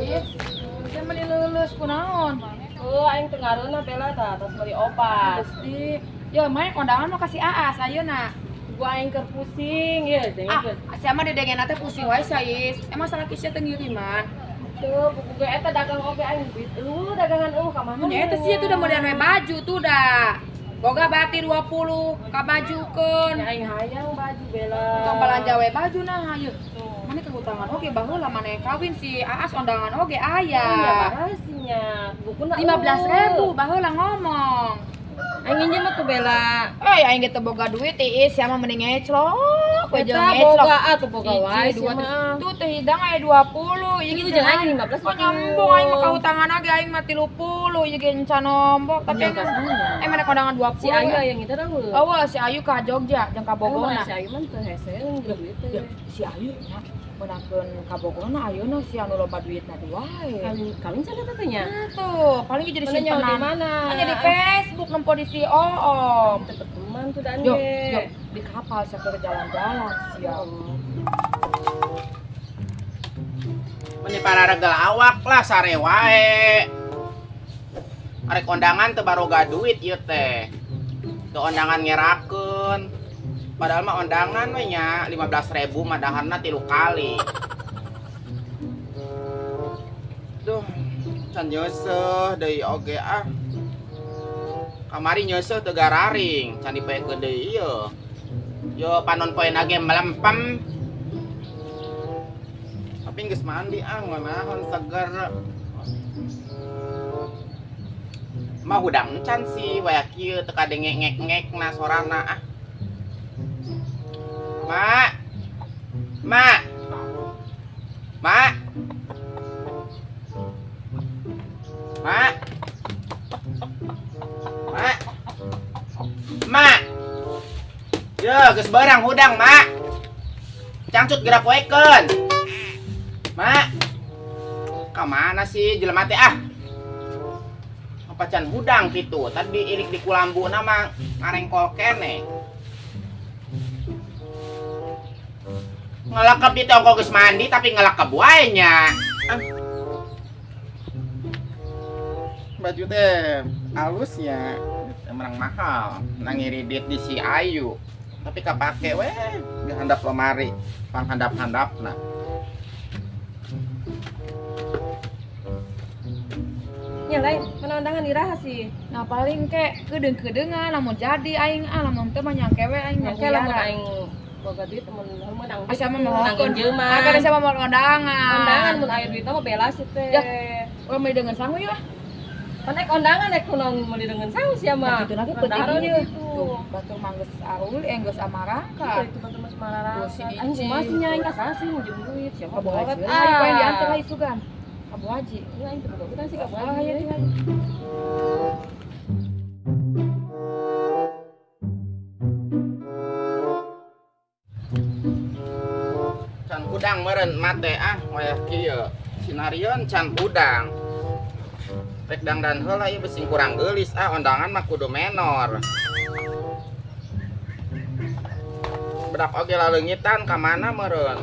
Is. Saya meni lulus kunaon. Aing teu ngareuna bela tah tos beli obat. Pasti. Yo, main kondangan mau kasih Aas ayeuna. Gua aing keur pusing ye, jeung Sia mah dedengena teh pusing wae sia Is. Emang salah kisah teh ngiriman. teu buku ge eta dagang oge aing duit. Dagangan ka mana? Nya eta sih tuh udah modern we baju tuh dah. Boga bati 20 ka bajukeun. Ya aing hayang baju bela. Tong balanja we baju nah ayeuna. Mana kehutangan oge baheula maneh kawin si Aas ondangan oge Ya aya. barasinya. Bukuna 15.000 baheula ngomong. Aing nginjem tuh bela. Aing ge teu boga duit Iis, sia mah mending ngeclok we jeung Eta ngeclok. boga atuh boga wae Hiji, dua, mah. tuh teh hidang aya 20, ieu Ieu ge jeung aing 15. Oh nyambung aing mah kahutangan ge aing mah 30, ieu ge encan nombok tapi Nya kasana. mana kondangan 20. Si Ayu yang itu dah lu. Eueuh si Ayu ka Jogja jeung ka Bogorna. Si Ayu mah teu hese duit Ya, teh. si Ayu nya meunangkeun ka Bogorna ayeuna si anu loba duitna teh wae. Kawin cenah teh nya. Nah tuh, paling jadi Mana nyawa di simpenan. mana? Hanya di Facebook nempo di si Oom. Tetep teman tuh dan Yuk, ge. yuk, di kapal saya ke jalan-jalan siang. Meni para regel awak lah sare wae. Arek kondangan teu baroga duit ieu teh. Teu ondangan ngerakeun. Padahal mah ondangan we nya 15.000 mah daharna 3 kali. Duh, can nyeuseh deui oge ah. Kamari nyeuseh teu gararing, can dipekeun deui ieu. Yo panon poena ge melempem. Tapi geus mandi ngonahon seger. Mah hudang encan sih waya kieu teu kade ngek-ngek-ngekna sorana ah. Mak. Mak. Mak. Mak. Mak. Mak. Yo, geus barang hudang, Mak. Cangcut gerak waekeun. Mak. Ka mana sih jelema teh ah? Apa can hudang kitu? Tadi irik di kulambuna mah ngarengkol keneh. Ngelakep di tongko geus mandi tapi ngelakep wae nya. Baju teh halus ya, emang mahal. Nang iridit di si Ayu. Tapi kapake we, di handap lemari, pang handap-handapna. Nya lain, mana undangan iraha sih. Nah paling ke kedeung-kedeunan lamun jadi aing lamun teu mah nyangke we aing Nyangke lamun aing boga duit temen menang. asa mah mohokeun jelema. Kada sia mah mau kondangan. Undangan mun aya duit mah bela sih teh. Ya. Urang mah dengan sangu yeuh. Pan ek undangan ek kunaon meuli dengan sangu sia mah. Kitu lagi Rendahareun penting ieu. gitu. Tuh, batur manggeus arul geus amarangkat. Itu batur mas marara. Si Aing Ici. masih nya aing kasasi minjem duit sia mah Kabu boga haji. ah. Ayo poin diantar lagi sugan. Kabu haji. Iya aing teu boga utang sih ka Ah, boga. ya, ya. Can hudang meureun mate ah wayah kieu. Sinarion can hudang. Rek dangdan heula ieu besing kurang geulis ah ondangan mah kudu menor. Bedak oge laleungitan ka mana meureun?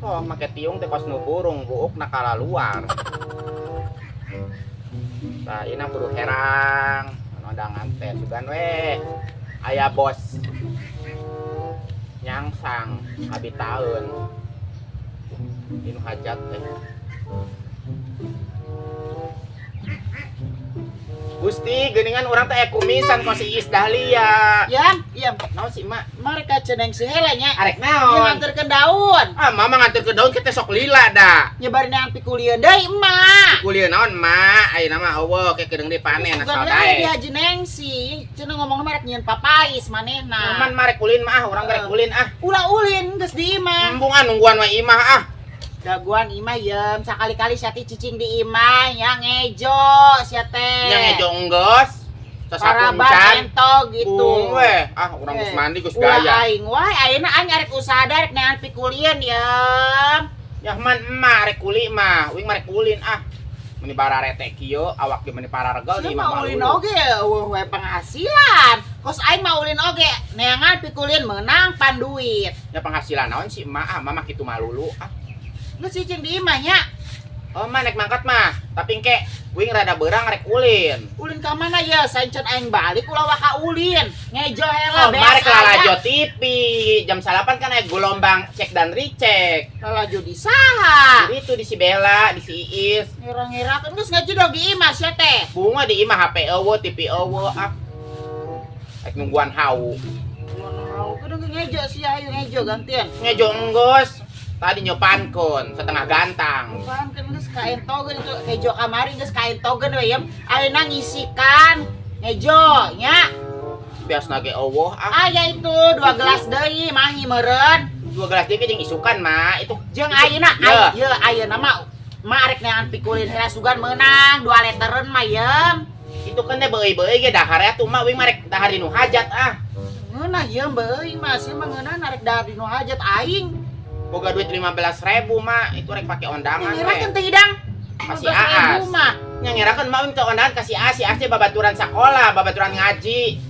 Oh, make tiung teh kos nu burung buukna kalaluar. Tah ieu kudu herang. Ondangan teh sugan we. Aya bos nyangsang abi taun inu hajat teh Gusti geuningan urang teh kumisan ku si Iis Dahlia. Iya, Naon sih mak? mereka ceneng si Hela nya. Arek Ieu naon? nganterkeun daun. Ah mama nganter ke daun kita sok lila dah. Nyebarin yang pikulian deui emak. Kuliah naon mak? Ayeuna mah eueuh ke kedeung dipanen asal Bukan dae. di Haji Nengsi. Cenah ngomongna merek nyieun papais manehna. Aman marek ulin mah urang garek ulin ah. Ulah ulin geus di imah. Embungan nungguan mah imah ah. Daguan imah yeum sakali-kali siati cicing di imah yang ngejo sia teh. Yang ejo enggeus. Sasapeun Paraban can. entog gitu. Bung weh, ah urang geus mandi geus Ulah gaya. aing wae ayeuna aing arek usaha da rek neangan pikulian yeum. Yah man emak rek kuli mah, uing mah rek ulin ah. Meni bararete kieu awak ge meni parargal Sia di imah maulin malulu. oge we penghasilan. Kos aing maulin oge neangan pikulin menang pan duit. Ya penghasilan naon si emak mah kitu malulu Geus cicing di imah nya. Oh mah naik mangkat mah, tapi engke wing rada beurang rek ulin. Ulin ka mana ya? Saen can aing balik ulah waka ulin. Ngejo hela Oh, marek beas lalajo TV. Jam 8 kan aya gelombang cek dan recheck. Lalajo di saha? Jadi itu di si Bella, di si Iis. Ngira-ngira kan geus ngajudog di imah sia teh. Bunga di imah HP eueuh, TV eueuh Rek nungguan hau. Mau kudu ngejo sia ayo ngejo gantian. Ngejo enggeus. Tadi nyopankun setengah gantang. Paham kan geus kain togen itu ngejo kamari geus kain togen we yem. Ayeuna ngisikan ngejo nya. Biasna ge eueuh Aya itu 2 gelas deui mahi meureun. 2 gelas deui jeung isukan mah itu Jeung ayeuna Ya. ayeuna mah arek neangan pikulin hela sugan meunang 2 litereun mah yem. itu kan teh beui-beui ge dahar atuh mah wing marek dahar dinu hajat Ngeunah yem beui mah sia mah ngeunah arek dahar dinu hajat aing. boga duit 15.000 mah itu rek pake ondangan Ngirakeun teh teh hidang. kasih 15.000 aas mah. nya ngirakeun mah wing teu ondangan kasih aas si aas teh babaturan sakola babaturan ngaji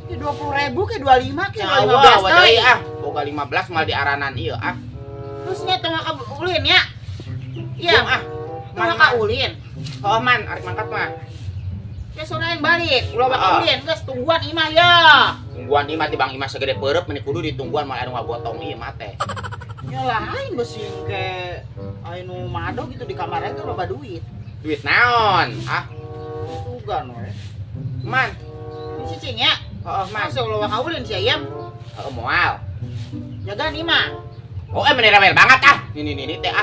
Ke 20.000 ke 25 ke ya 15 deui deui. boga 15 mal di aranan ieu Terus nya teu ka ulin ya. Iya, Jeung, teu ka ulin. oh man arek mangkat mah Ya sore yang balik, ulah Ah. bakal ulin, geus tungguan imah ya. tungguan imah di bang imah segede peureup meni kudu ditungguan mal anu ngagotong ieu mah teh Ya lain beusi ke anu mado gitu di kamar itu loba duit. duit naon Tugan we. man Ini cicing ya. oh man Masa ulah bakal ulin si ayam. moal Jagaan imah. oh meni rewel banget ini teh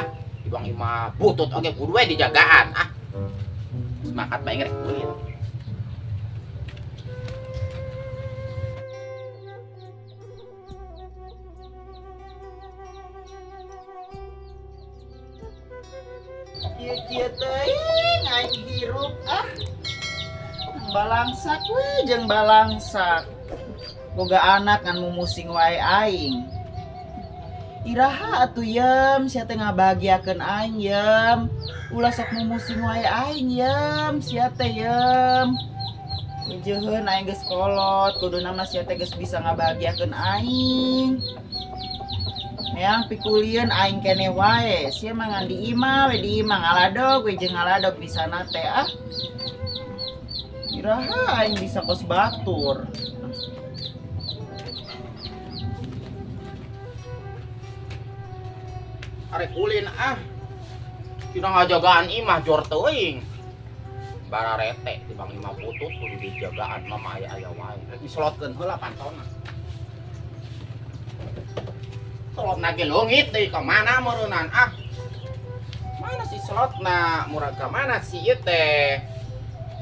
di bang imah butut oge kudu we dijagaan semangat bae rek ulin Kieu teuing aing hirup balangsak we jeung balangsak. Boga anak ngan mumusing wae aing. Iraha atuh yem sia teh ngabahagiakeun aing yem. Ulah sok mumusing wae aing yem sia teh yem. Ujeuheun aing geus kolot kuduna mah sia teh geus bisa ngabahagiakeun aing. Neang pikulieun aing keneh wae. Sia mah ngan di imah we di imah ngaladog we jeung ngaladog di sana teh Iraha aing bisa kos batur. arek ulin tina ngajagaan imah jor teuing bararete di bang imah butut kudu dijagaan mama aya wae rek diselotkeun heula pantona selotna ge leungit deui ka mana meureunnan mana si selotna murag ka mana si ieu teh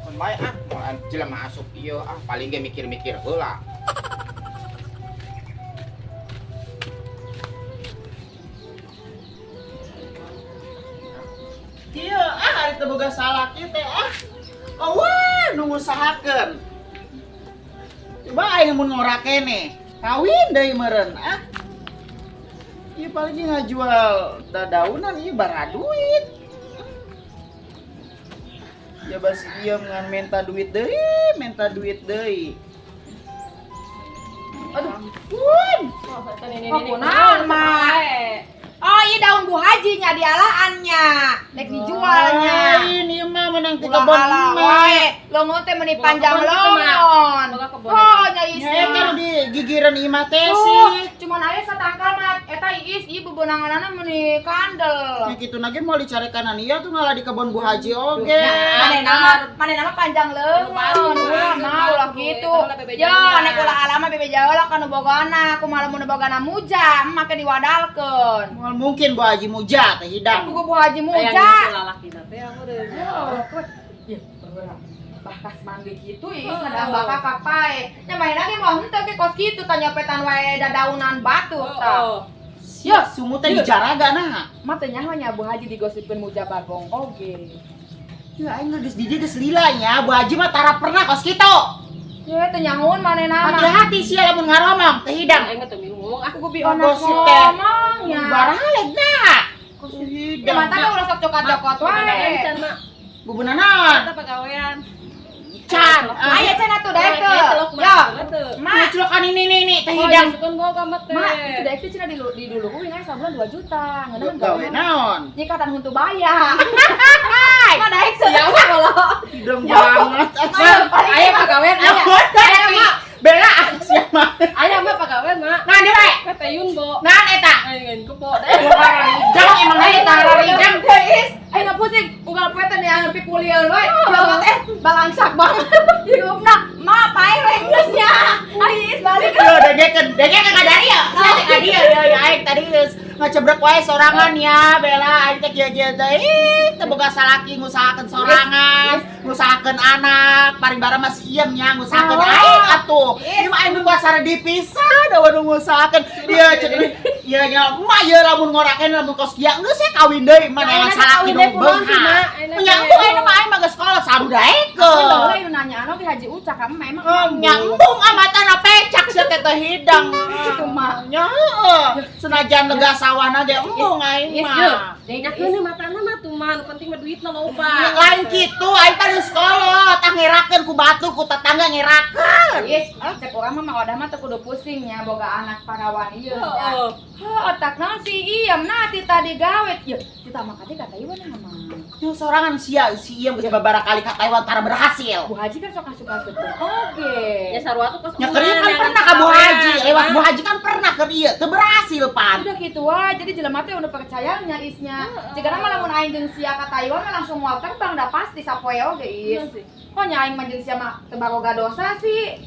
mun bae moal jelema asup ieu paling ge mikir-mikir heula Iya, ari teu boga salak ieu teh wah nu ngusahakeun. Coba aing mun ngora kene, kawin deui meureun Ieu paling ngajual dadaunan ieu bara duit. Ya basi ieu ngan minta duit deui. Aduh, pun. Kunaon mah? Oh iya daun Bu Haji nya dialaannya, nek dijualnya. Ini mah menang ti Ulah kebon ala emak. wae, longon teh meuni panjang longon. Oh nya Ya isi. kan di gigireun imah teh Tuh, sih. cuman aya satangkal mah eta iis ieu bebeunanganna meuni kandel. Ya gitu nage mau dicari kanan iya tuh ngalah di kebun Bu Haji oge. Maneh nama panjang leungeun, ulah mau lah gitu. Yo, nek ulah alama bebe jaola kana bogana, kumaha mun bogana muja, make diwadalkeun. Mal mungkin Bu Haji muja teh hidang. Aku Bu Haji muja. Bakas mangge kitu ieu sadang bakal kapae. Nya main lagi mah henteu ke kos kitu tanya petan wae dadaunan batu tah. Ya, sumut teh dijaragana. Mah teh nyaho nya Bu Haji digosipkeun muja bagong oge. Ya aing geus di dieu geus lila nya, Bu Haji mah tara pernah kos kitu. Ya teh nyahoun manehna mah. Hati-hati sia lamun ngaromong teh hidang. Aku bi onas Gosip teh. ngomong nya. Baraleg da. Ya mata ulah sok cokot-cokot wae. bubunanan. Eta pagawean. Can. Ayo cenah tuh daek tuh. Celok Yo. tuh. Ma, Celokan ini teh Oh, hidang. disukeun boga mah teh. Ma, itu daek teh cenah di dulu ku ingat sabulan 2 juta. Ngeunah Gawe naon? Nyikatan huntu bayar. Ma daek tuh. Ya Allah. Hidang banget. Aya pagawean aya. Aya mah. Bela siapa? Aya mah pagawean mah. Nah, dia bae. Kata Yunbo. Ngan eta. Aing kebo deh. Jang emang Ayo eta rarijang. Guys, ayo nggak pusing. Ugal poe teh yang ngepi kuliah we. Ya teh balangsak banget. Hiupna, ma pae renggeusnya. Ais balik. Yo degekeun ka dari ya. Saya ka dia ya aing tadi geus ngacebrek wae sorangan ya Bela aing teh kieu-kieu teh. Teu boga salaki ngusahakeun sorangan, ngusahakeun anak, paling bara mah sieum nya ngusahakeun aing atuh. Ieu mah aing kuasa dipisah da wanu ngusahakeun. Ieu cek ieu nya mah ieu lamun ngorakeun lamun kos kieu geus saya kawin deui mana yang salaki nu beunghar. Nyambung aing mah aing mah geus sekolah saru daekeun. Udah udah nanya anu di Haji Ucak kamu memang Nyambung amatana pecak sia teh hidang. Itu mah. Nya heueuh. Senajan lega sawahna ge embung aing mah. Nyakeun matana mah tuh mah, nu penting mah duitna loba. Lain kitu aing teh geus sekolah, tah ngerakeun ku batur ku tetangga ngerakeun. Yes, cek orang mah odah mah teu kudu pusing nya boga anak parawan ieu nya. Heeh. Otak naon si iem nah ti tadi gawe. Ieu kita mah kata ieu mah. Yo sorangan sia si ieu geus babara kali ka Taiwan tara berhasil. Bu Haji kan suka suka oke. Ya sarua tuh kos. Nya keur ieu kan pernah ka Bu Haji, lewat Bu Haji kan pernah keur ieu, teu berhasil pan. Udah gitu wah, jadi jelema teh udah percaya nya isnya. Jika mah lamun aing jeung sia ka Taiwan mah langsung moal terbang da pasti sapoe oge is. Kok nya aing mah jeung sia mah teu baroga dosa sih.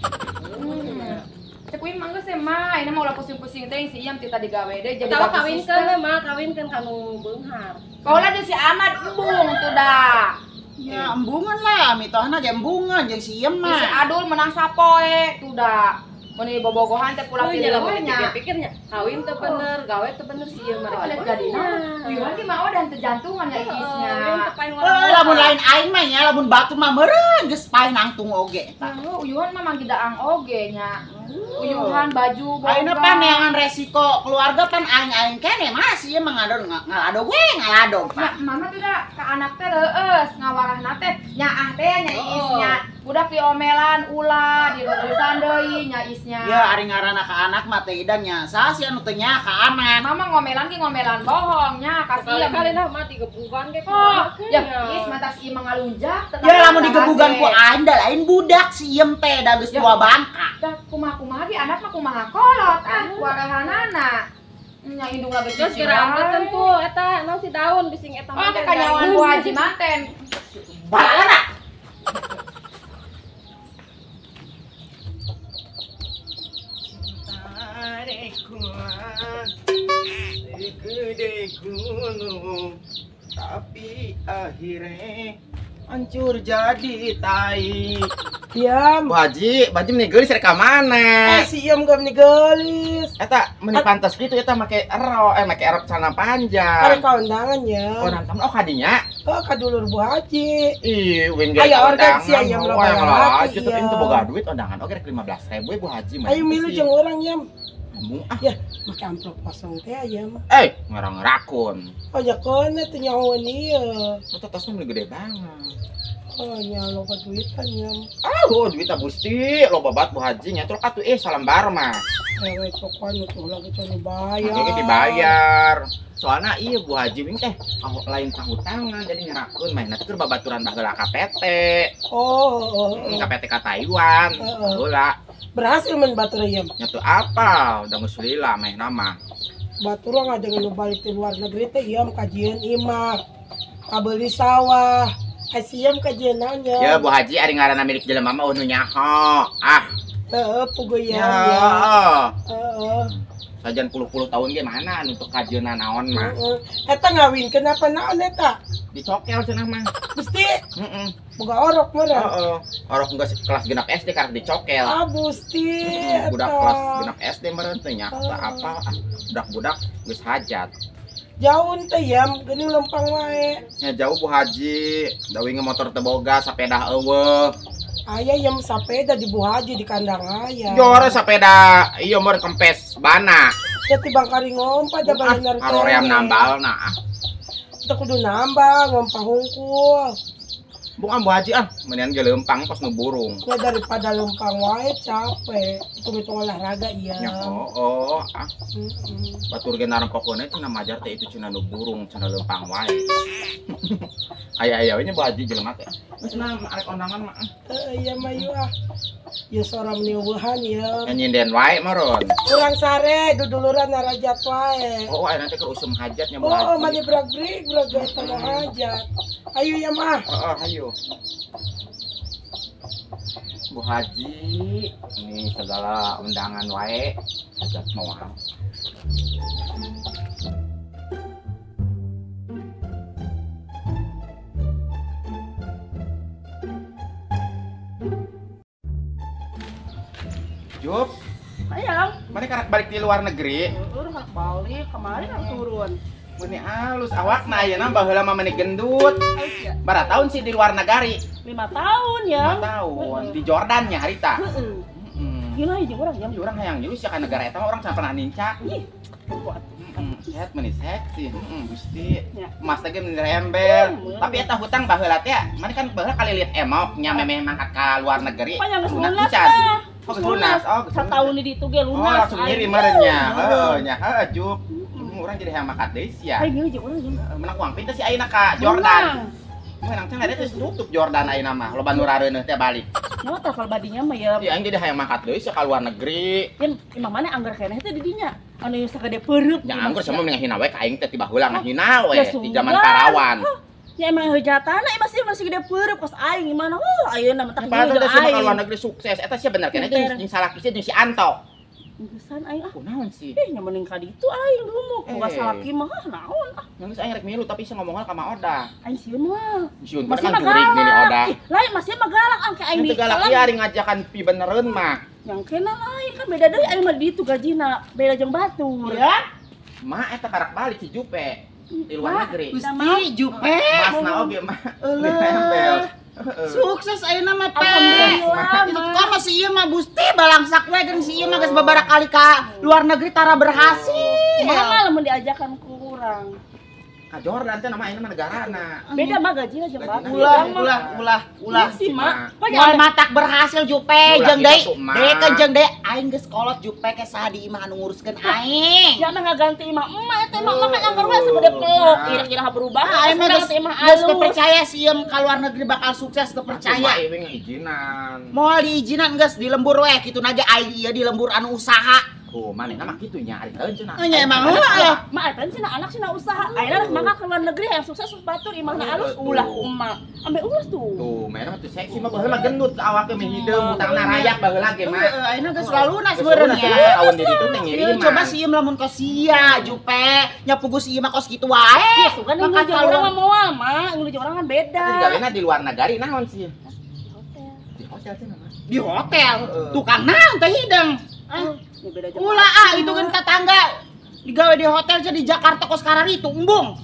Cek uing mah geus mah, ayeuna mah ulah pusing-pusing teh si iam ti tadi gawe deh jadi Tahu bagus. kawinkeun mah, kawinkeun kanu beunghar. Kaula jeung si Ahmad embung tuh dah. Ya embungan lah, mitohna ge embungan jeung si ieu Si mah. Adul menang sapoe tuh dah. Mun di bobogohan teh pulang Oh, ti iya lah, nya. pikirnya kawin teh bener, gawe teh bener sih ieu mah. Lihat gadina. Uyuhan ki mah dan terjantungan ya isnya. Lamun lain aing mah nya lamun batu mah meureun geus paeh nangtung oge eta. Uyuhan mah manggi daang oge nya. Uyuhan baju boga. Ayeuna pan neangan resiko keluarga pan aing kene mah sih ieu mah ngalado gue ngaladog. Ya, mama tuh dah ke anak teh leueus ngawarahna teh nyaah teh nya isnya. Budak diomelan ulah dileurisan deui nya isnya. Ya ari ngaranna ka anak mah teh idangnya saha sih anu teh nya ka anak. Mama ngomelan ki ngomelan bohong nya kasihan. Kali nah mah digebugan ge. Oh, ya is mata si mangalunjak Ya lamun digebugan ku aing da lain budak si iem teh da geus tua bangka. dah kumaha ge anak mah kumaha kolot warahanana. Nya indung lagi Terus kiraangkeun tuh eta naon si daun bising eta Oh, teh kanyawan Bu Haji manten. Balana. Segede gunung tapi akhirnya hancur jadi tai. Diam. Bu Haji, baju meni geulis rek ka mana? Si iam gak gelis. Eta meni pantas kitu eta make erok celana Ada panjang. kaundangan ya. Oh, nonton kadinya. Oh, kadulur Bu Haji. Ih, wing Aya organ si ayam lo bayar lagi, Tapi ya. itu boga duit undangan oke rek 15.000 Bu Haji mah. Ayo milu jeung orang yam. Kamu Ya, make amplop kosong teh ayam. ngarang rakun. Oh, ya kona teh nyawan ieu. Itu tasnya meni gede banget. Oh, nya loba duit kan yam. Duit Gusti, lo babat Bu Haji nya terus atuh salam bar mah. Ewe pokoknya tuh lagi coba bayar. Makanya dibayar. Soalnya iya Bu Haji wing teh lain kahutangan jadi ngerakun main nanti keur babaturan bageula KPT. Oh. KPT ka Taiwan. Heeh. Bageula Berhasil men batur yam. nya tuh apa? Udah geus lila main nama. Batur nggak dengan balik ke luar negeri teh yam kajian imah. Kabeli sawah. Asiam kajian nanya. Ya Bu Haji ari ngaranna milik jelema mah unu nyaho. Pugoyan Ya. Heeh. Sajan puluh-puluh tahun ge mana untuk kajeuna naon mah. Eta ngawin kenapa naon eta? Dicokel cenah mah. Gusti Heeh. boga orok meureun. Heeh. Orok geus kelas genap SD karek dicokel. Ah Gusti Budak kelas genap SD meureun teh nya apa budak-budak geus hajat. Jauh teh yam geuning lempang wae. Nya jauh Bu Haji, da winge motor teu boga, sapeda eueuh. Aya yam sapeda di Bu Haji di kandang aya. Jor sapeda ieu meureun kempes bana. Ya tibang kari ngompa da balenar Aroream nambalna. Kita kudu nambah ngompa hungkul. Bukan Bu Haji mendingan ge leumpang pas nu burung. Ya daripada lempang wae capek. Hitung-hitung olahraga Ya, iya. Batur ge narem pokona cenah majar teh itu cenah nu burung, cenah leumpang wae. Aya-aya we nya Bu Haji jelema teh. Geus na arek kondangan mah. Iya mah yuk Ya seorang niubuhan ya. Nyinden wae maron. Kurang sare duduluran narajat wae. Oh, aya nanti keur usum hajatnya Bu Oh, Haji. mani brak-brik eta mah hajat. Ayo ya mah. Heeh, ayo. Bu Haji, ini segala undangan wae hajat moal. Jup, Ayang, mana karek balik di luar negeri? turun balik kemarin kan turun. Meni alus awakna ayeuna baheula mah meni gendut. Bara tahun sih di luar negari? 5 tahun ya. 5 tahun di Jordan nya harita. Gila aja orang ya. Urang hayang jadi sia ka negara eta mah urang sampe nincak. Ih, kuat. Sehat meni seksi. Gusti. Ya. Mas teh ge meni rembel. Tapi eta hutang baheula teh, mana kan baheula kali lihat emok nya memeh mangkat ka luar negeri. Panjang geus Lunas lunas pisan. tah. Oh, geus lunas. Oh, geus lunas. Satahun di ditu ge Oh, lunas. langsung ngirim merenya. Heeh, nya heeh, Jup. Urang jadi hayang mangkat deui sia. Ayo gini aja orang ya. Menang uang pintu si ayeuna ka Jordan. Menang teh ada terus tutup Jordan ayeuna mah. Loba nu rareuneuh teh balik. Nyawa travel badinya mah ya. Ya aing jadi hayang mangkat deui sia ka luar negeri. Kan imah mana anggar keneh teh di dinya. Anu sakade peureuk. Ya anggur sama mending hina we ka aing teh tiba heula ngahina we Ya di sudah. zaman parawan. Ya emang hejatana masih gede peureuk pas aing gimana. Ayeuna mah tak Padahal jeung teh sia ka aing. luar negeri sukses. Eta sia bener keneh jeung salakisnya jeung si Anto. Gesan aing Kunaon sih? nya mending ka ditu aing dulu Eh. boga salaki mah naon Nangis aing rek milu tapi sia ngomongna ka Ma Oda. aing sieun mah. Sieun Masih kan mah jurig nih galak. Oda. Ih, lain masih mah galak angke aing Aing di teh galak ieu ari ngajakan pi benereun mah. yang kena lain kan beda deui aing mah di ditu gajina beda jeung batur. Ya. Ma eta karak balik si Jupe di luar negeri. Gusti Jupe. Masna oge mah. Nempel. Sukses ayeuna mah pe. Alhamdulillah, Itu Ma. kok masih ieu mah Gusti balangsak we jeung si ieu mah geus babaraha kali ka luar negeri tara berhasil. Kumaha lamun diajakan ku urang. Ka Jordan teh nama ayeuna mah negarana. Beda mah gajina jeung batur. Ulah. Si mah. Moal matak berhasil Jupe Ulah, jeung deui. gitu, Ma. Deui kan jeung deui aing geus kolot Jupe ke saha di imah anu nguruskeun aing. Ya mah ngaganti imah emak teh mah kan anggar we segede peluk kira-kira berubah. Aing mah geus imah geus alus. percaya si ieu ka luar negeri bakal sukses teu Percaya percaya. ieu ngijinan. Moal diizinan geus di lembur we kitu aja aing ieu di lembur anu usaha. Oh, manehna mah kitu nya ari teuing cenah. Nya emang heula. Mak eta cenah anak cenah usaha. Ayeuna maka ke luar negeri yang sukses batur imahna alus ulah umak. Ambe ulus tuh. Tuh, manehna mah teu seksi mah baheula mah gendut awake mah hideung utangna rayak baheula ge mah. Heeh, ayeuna geus lalunas Geus meureun lunas, ya. awan di ditu teh Ieu ngiriman. coba si ieu lamun kos sia Jupe, nya pugu si ieu mah kos kitu wae. Sugan nu Maka jeung urang mah moal mah, nu jeung urang kan beda. Tadi gawena di luar negari naon sih? Di hotel cenah mah. Di hotel, tukang naon teh hideung. Ya beda jeung. Ulah itu kan tetangga digawe di hotel aja di Jakarta kos karari itu embung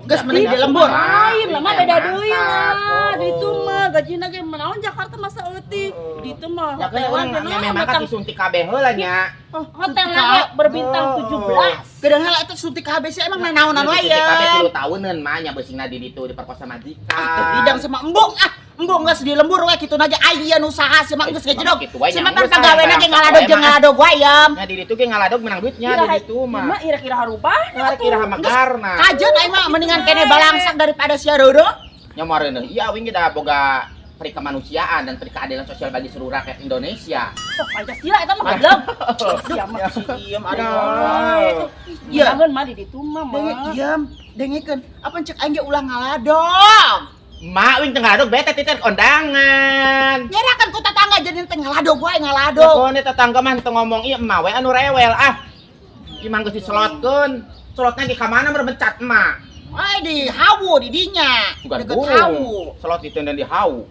geus mending di lembur. Lain lah mah beda Mantap. deui mah. Di ditu Oh. mah gajina ge naon Jakarta masa eutik. Di ditu mah Ya kan hotel urang ge memang mah disuntik kabeh heula nya. hotel lagi berbintang 17. Kadang hal itu suntik HBC emang naonan wae Disuntik kabeh ya. 3 tahunan mah nya beusingna di ditu diperkosa majikan. Itu bidang sama embung geus di lembur we kitu aja aya usaha si mah geus gejedog. Kitu wae Si nya, mah kan geus pagawena ge ngaladog jeung ngaladog wae ya. Nya di ditu ge ngaladog menang duitnya di ditu mah. Mah ira-ira harubah. Ngarek kira magarna. Kajeun aing mah mendingan kene balangsak daripada sia reureuk. Nya mareuneun ieu awing ge da boga peri kemanusiaan dan peri keadilan sosial bagi seluruh rakyat Indonesia. Oh, Pancasila eta mah goblok. Siap mah. Diem Aduh. Iya. Jangan mah di ditu mah. Diam, dengekeun. Apa cek aing ge ulah ngaladog. Mak wing teu ngaladog bete titeh kondangan. Nyerakan ku tetangga jadi teh ngaladog wae ngaladog. Pokone tetangga mah teu ngomong ieu emak we anu rewel ah. Imang geus diselotkeun. Selotna ge ka mana berbencat emak. Ai di hawu di dinya. Bukan Deket burung. hawu. Selot ditendang di hau.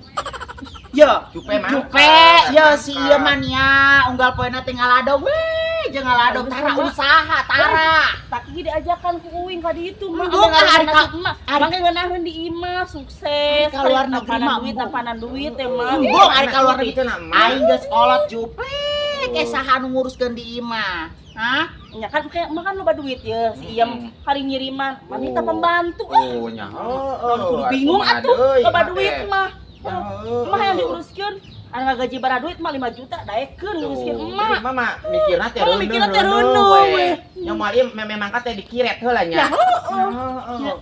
Ya, Jupe mah. Jupe, ya si ieu man ya, unggal poena teh ngaladog we, jeung ngaladog tara usaha tara. Tapi diajakan ku uing ka ditu mah. Embung, ari ka- mah. ari- Mangke ngeunaheun di imah sukses. Ari ka luar negeri mah, tampanan duit teh mah. Embung ari ka luar negeri. Itu nak emak. Aing geus kolot Jupe, ke saha nu nguruskeun di imah. Hah? Ya kan kayak makan loba duit ya. Si iem kali ngiriman, wanita Oh. pembantu. Oh nya. Oh, Kudu bingung atuh loba duit mah. Emak yang diuruskeun. Anu gaji bara duit mah 5 juta daekeun nguruskeun emak. Mama mikirna teh Oh, mikirna teh reuneuh, we. Yang mau ieu memang teh dikiret heula nya.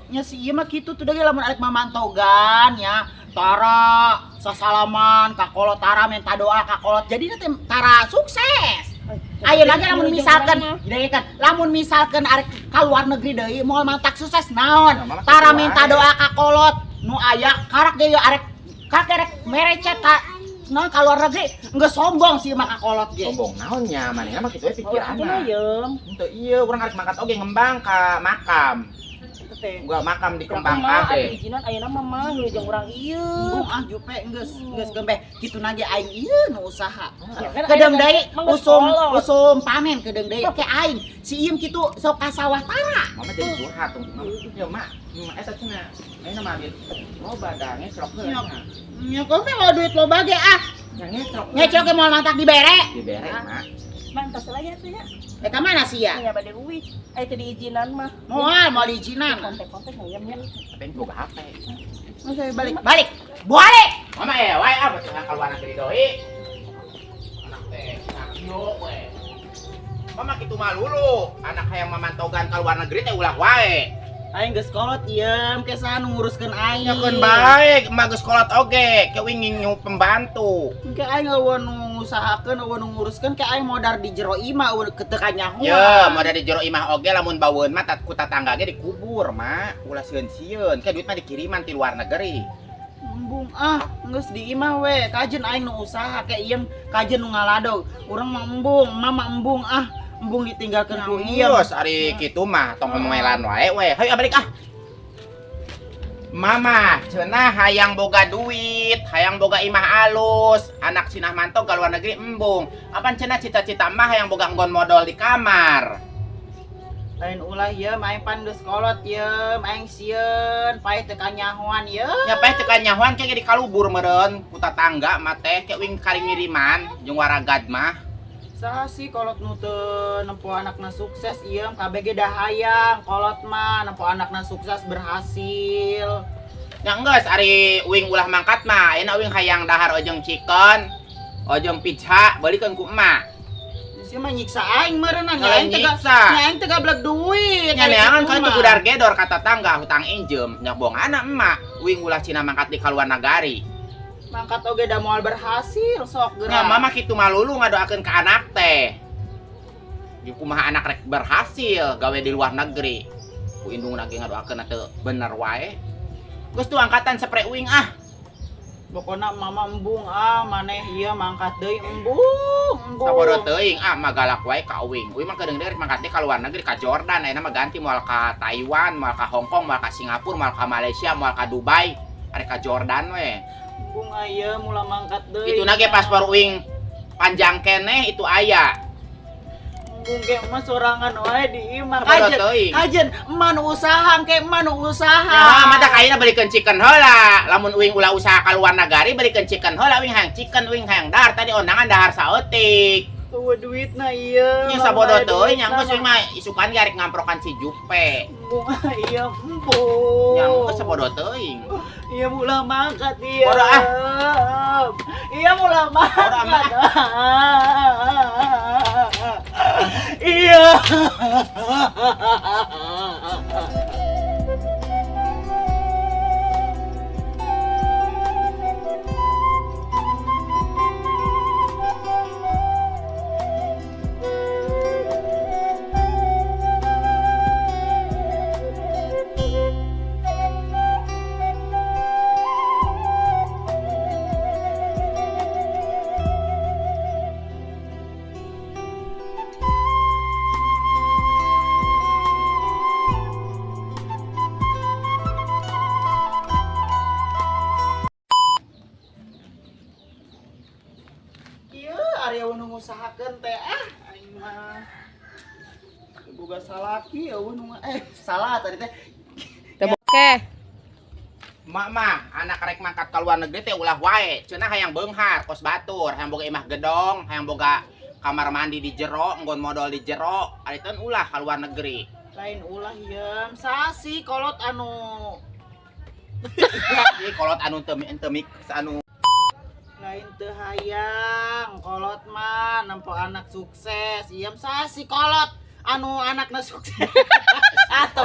Nya si ieu mah kitu tuh deui lamun arek mamantogan ya. Tara sasalaman ka kolot tara minta doa ka kolot. Jadi teh tara sukses. Ayeuna ge lamun misalkan deui kan lamun misalkan arek ka luar negeri deui moal mantak sukses naon. Tara minta doa ka kolot nu aya karak deui arek karak merecet ka non ka luar negeri geus sombong sih mah ka kolot ge. Sombong naonnya manehna mah kitu we Ayeuna pikiranna. yeum. Henteu ieu urang arek mangkat oge ngembang ka makam. Teh. Gua makam Mah dikembangkan anu teh. izinan ayeuna mah mah nu jeung urang ieu. Ah jupe geus gembeh kitu nage aing ieu nu usaha. Ya kan Kedeung aya deui mah geus usum kolot. usum panen kedeung deui ke aing si iem kitu sok ka sawah tara. Mama jadi curhat tuh. Ya mak, eta cenah. Ayeuna mah abis loba da ngecrok heula. Nya kok mah mau duit lo bage ah. Yang ngecrok. Ngecok ke moal mantak dibere. Dibere mak. Mantas lagi atuh ya. Ka mana sih ya? Aya bade uwi. Aya teh diizinan mah. Moal diizinan. Kontek-kontek ngayam nya. Tapi boga HP. Oke, balik. Balik. Mama ya, wae apa cenah kaluar negeri doi. Anak teh, yo we. Mama kitu mah lulu, anak hayang mamantogan ka luar negeri teh ulah wae. Aing geus kolot iem ke sana nguruskeun aing. Nyakeun baik, emak geus kolot oge, ke winging nyu pembantu. Ke aing eueun nu ngusahakeun, eueun nu nguruskeun ke aing modar di jero imah eueun ke teu kanyahoan. Ya, mau dari jero imah oge lamun baweun mah ku tatangga ge dikubur, mak. Ulah sieun-sieun, ke duit mah dikiriman ti luar negeri. Embung geus di imah we, kajen aing nu usaha ke iem kajen nu ngalado. Urang mah embung, mama embung embung ditinggalkeun ku iem. Terus ari kitu mah tong ngomelan wae we. Hayu balik ah. Mama, cenah hayang boga duit, hayang boga imah alus, anak cenah mantog ka luar negeri embung. Apan cenah cita-cita mah hayang boga nggon modal di kamar. Lain ulah iem aing pan geus kolot iem aing sieun paeh teu kanyahoan iem. Nyapae teu kanyahoan ke di kalubur meureun ku tatangga mah teh ke wing kali ngiriman jeung waragad mah. Saha sih kolot nu teu nempo anakna sukses iem KBG dah hayang kolot mah nempo anakna sukses berhasil. Ya geus ari wing ulah mangkat mah ayeuna wing hayang dahar ojong chicken, ojong pizza beulikeun ku emak. Si mah nyiksa aing meureunna Nya aing nyiksa. aing teu gablek duit. Nya neangan ka itu budar gedor ka tatangga hutang injem nya bongana emak wing ulah cina mangkat di kaluar nagari. Mangkat oge da moal berhasil sok geura. Nya mama kitu malulu ngadoakeun ka anak teh. Di kumaha anak rek berhasil gawe di luar negeri. Ku indung lagi ngadoakeun teu bener wae. Geus tuh angkatan sepre wing ah. Pokona mama embung maneh ieu mangkat deui embung. Sabodo teuing mah galak wae ka wing. Wing mah kedeung deui mangkat teh ka luar negeri ka Jordan ayeuna mah ganti moal ka Taiwan, moal ka Hong Kong, moal ka Singapura, moal ka Malaysia, moal ka Dubai. Are ka Jordan we. Embung aya mula mangkat deui. Itu nage paspor wing panjang keneh itu aya. Embung ge mah sorangan wae di imah Sabodo teuing. kajen eman usaha ke eman usaha. Ya, mata ayeuna beulikeun chicken heula. Lamun wing ulah usaha ka luar negari beulikeun chicken heula wing hayang chicken wing hayang dahar tadi ondangan dahar saeutik. Tuh duitna ieu. Nya sabodo teuing nya geus wing mah isukan ge arek ngamprokan si Jupe. Embung iya embung. Nya geus sabodo teuing. Iya mula mangkat iya. Bodo, Iya mula mangkat. Bodo, Iya. Area nu ngusahakeun teh aing mah boga salaki nu salah tadi teh. Oke. Mak mah anak rek mangkat ka luar negeri teh ulah wae. Cenah hayang beunghar kos batur, hayang boga imah gedong, hayang boga kamar mandi di jero, nggon modal di jero. Ari teh ulah ka luar negeri. Lain ulah iem sasi kolot anu Ieu kolot anu teu mik anu Lain teu hayang kolot mah nempo anak sukses. Iem sasi kolot anu anakna sukses. Atau